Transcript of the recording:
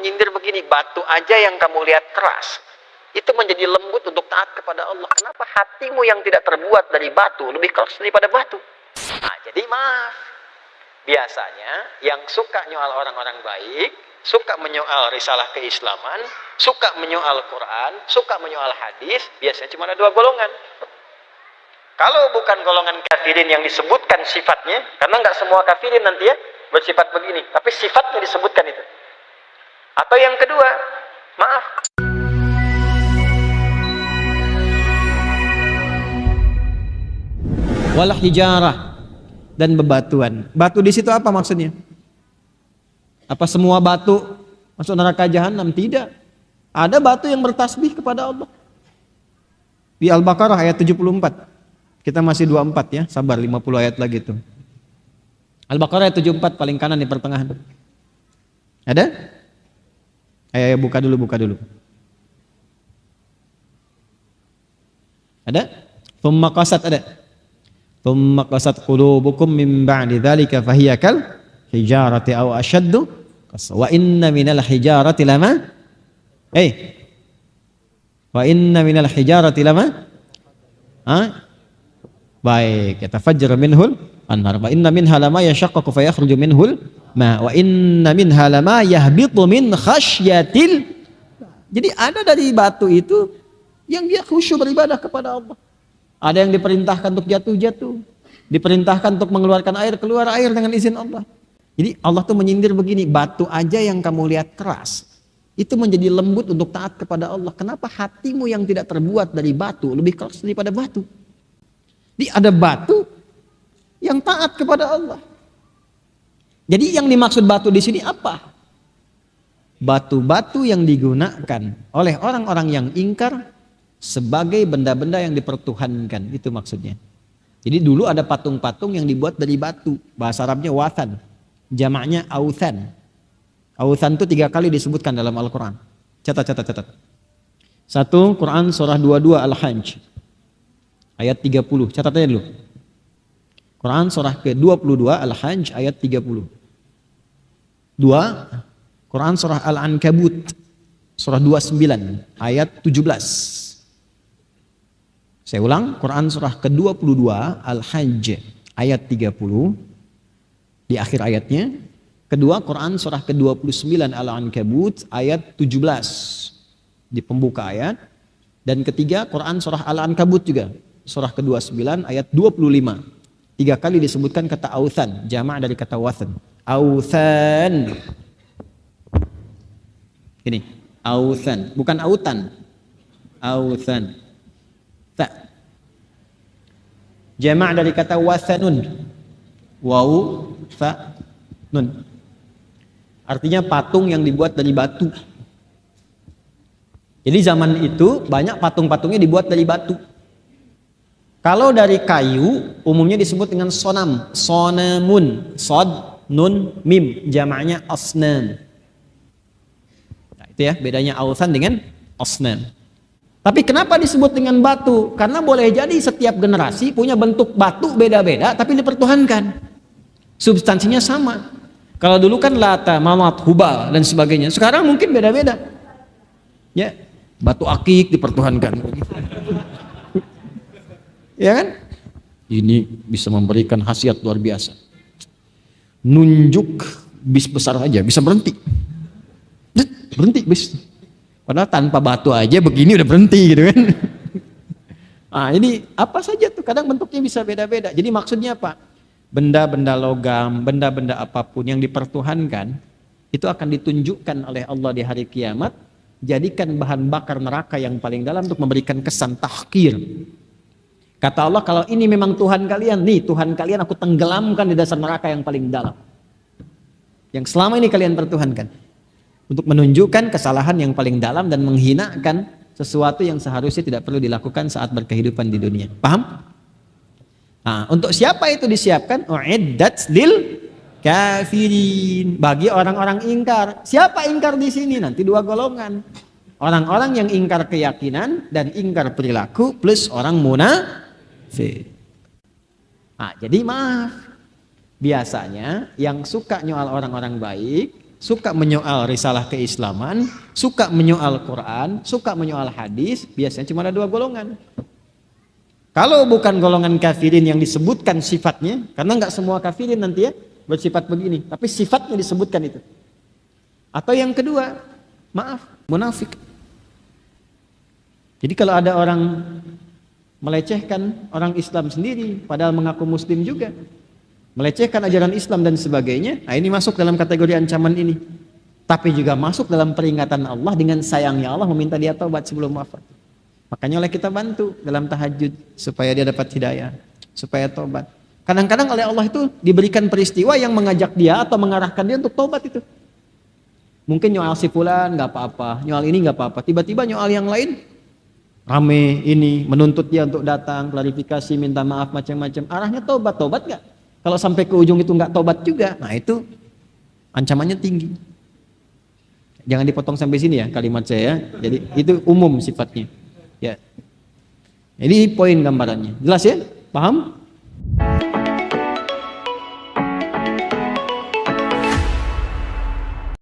menyindir begini, batu aja yang kamu lihat keras, itu menjadi lembut untuk taat kepada Allah. Kenapa hatimu yang tidak terbuat dari batu lebih keras daripada batu? Nah, jadi maaf. Biasanya yang suka nyoal orang-orang baik, suka menyoal risalah keislaman, suka menyoal Quran, suka menyoal hadis, biasanya cuma ada dua golongan. Kalau bukan golongan kafirin yang disebutkan sifatnya, karena nggak semua kafirin nanti ya bersifat begini, tapi sifatnya disebutkan itu. Atau yang kedua, maaf. Wal hijarah, dan bebatuan. Batu di situ apa maksudnya? Apa semua batu masuk neraka jahanam? Tidak. Ada batu yang bertasbih kepada Allah. Di Al-Baqarah ayat 74. Kita masih 24 ya, sabar 50 ayat lagi tuh. Al-Baqarah ayat 74 paling kanan di pertengahan. Ada? Ayo buka dulu. Ada? Thumma qasat, ada? Thumma qasat qulubukum min ba'di dzalika fahiya kal hijarati aw ashaddu qaswa. Wa inna minal hijarati lama wa inna minal hijarati lama baik, yatafajjaru minhul anhar wa inna minha lama yashaqqaqu fayakhruju minhul ma wa inna minha lama yahbitu min khasyatil. Jadi ada dari batu itu yang dia khusyuk beribadah kepada Allah. Ada yang diperintahkan untuk jatuh, diperintahkan untuk mengeluarkan air, keluar air dengan izin Allah. Jadi Allah tuh menyindir begini, batu aja yang kamu lihat keras, itu menjadi lembut untuk taat kepada Allah. Kenapa hatimu yang tidak terbuat dari batu lebih keras daripada batu? Jadi ada batu yang taat kepada Allah. Jadi yang dimaksud batu di sini apa? Batu-batu yang digunakan oleh orang-orang yang ingkar sebagai benda-benda yang dipertuhankan, itu maksudnya. Jadi dulu ada patung-patung yang dibuat dari batu, bahasa Arabnya wathan, jamaknya authan. Authan itu 3 kali disebutkan dalam Al-Quran. Catat. 1 Quran surah 22 Al-Hajj ayat 30, catat aja dulu. Quran surah ke-22 Al-Hajj ayat 30. 2 Quran surah Al-Ankabut surah 29 ayat 17. Saya ulang, Quran surah ke-22 Al-Hajj ayat 30 di akhir ayatnya. Kedua, Quran surah ke-29 Al-Ankabut ayat 17 di pembuka ayat. Dan ketiga, Quran surah Al-Ankabut juga, surah ke-29 ayat 25. 3 kali disebutkan kata authan, jamak dari kata wathan. Authan. Ini, authan, bukan autan. Authan. Jamak dari kata wathanun, waw fa nun, artinya patung yang dibuat dari batu. Jadi zaman itu banyak patung-patungnya dibuat dari batu. Kalau dari kayu umumnya disebut dengan sonam, sonamun, sod nun mim, jamaknya asnan. Nah, itu ya bedanya authan dengan asnan. Tapi kenapa disebut dengan batu? Karena boleh jadi setiap generasi punya bentuk batu beda-beda tapi dipertuhankan. Substansinya sama. Kalau dulu kan Lata, Manat, Hubal dan sebagainya. Sekarang mungkin beda-beda. Ya, batu akik dipertuhankan. Ya kan? Ini bisa memberikan khasiat luar biasa. Nunjuk bis besar aja bisa berhenti. Berhenti bis. Padahal tanpa batu aja begini udah berhenti gitu kan. Nah ini apa saja tuh, kadang bentuknya bisa beda-beda. Jadi maksudnya apa? Benda-benda logam, benda-benda apapun yang dipertuhankan itu akan ditunjukkan oleh Allah di hari kiamat, jadikan bahan bakar neraka yang paling dalam untuk memberikan kesan tahqir. Kata Allah, kalau ini memang Tuhan kalian, nih Tuhan kalian aku tenggelamkan di dasar neraka yang paling dalam, yang selama ini kalian pertuhankan, untuk menunjukkan kesalahan yang paling dalam dan menghinakan sesuatu yang seharusnya tidak perlu dilakukan saat berkehidupan di dunia. Paham? Nah, untuk siapa itu disiapkan? Uiddat lil kafirin, bagi orang-orang ingkar. Siapa ingkar di sini? Nanti 2 golongan. Orang-orang yang ingkar keyakinan dan ingkar perilaku plus orang munafik. Nah, jadi maaf. Biasanya yang suka nyoal orang-orang baik, suka menyoal risalah keislaman, suka menyoal Quran, suka menyoal hadis, biasanya cuma ada 2 golongan. Kalau bukan golongan kafirin yang disebutkan sifatnya, karena nggak semua kafirin nanti ya bersifat begini, tapi sifatnya disebutkan itu. Atau yang kedua, maaf, munafik. Jadi kalau ada orang melecehkan orang Islam sendiri, padahal mengaku Muslim juga, melecehkan ajaran Islam dan sebagainya, nah ini masuk dalam kategori ancaman ini. Tapi juga masuk dalam peringatan Allah dengan sayangnya Allah meminta dia taubat sebelum wafat. Makanya oleh kita bantu dalam tahajud supaya dia dapat hidayah, supaya tobat. Kadang-kadang oleh Allah itu diberikan peristiwa yang mengajak dia atau mengarahkan dia untuk tobat itu. Mungkin nyoal si fulan nggak apa-apa, nyoal ini nggak apa-apa. Tiba-tiba nyoal yang lain rame ini menuntut dia untuk datang, klarifikasi, minta maaf macam-macam. Arahnya tobat, tobat nggak? Kalau sampai ke ujung itu nggak tobat juga, nah itu ancamannya tinggi. Jangan dipotong sampai sini ya kalimat saya. Jadi itu umum sifatnya. Ya. Jadi poin gambarannya. Jelas ya? Paham?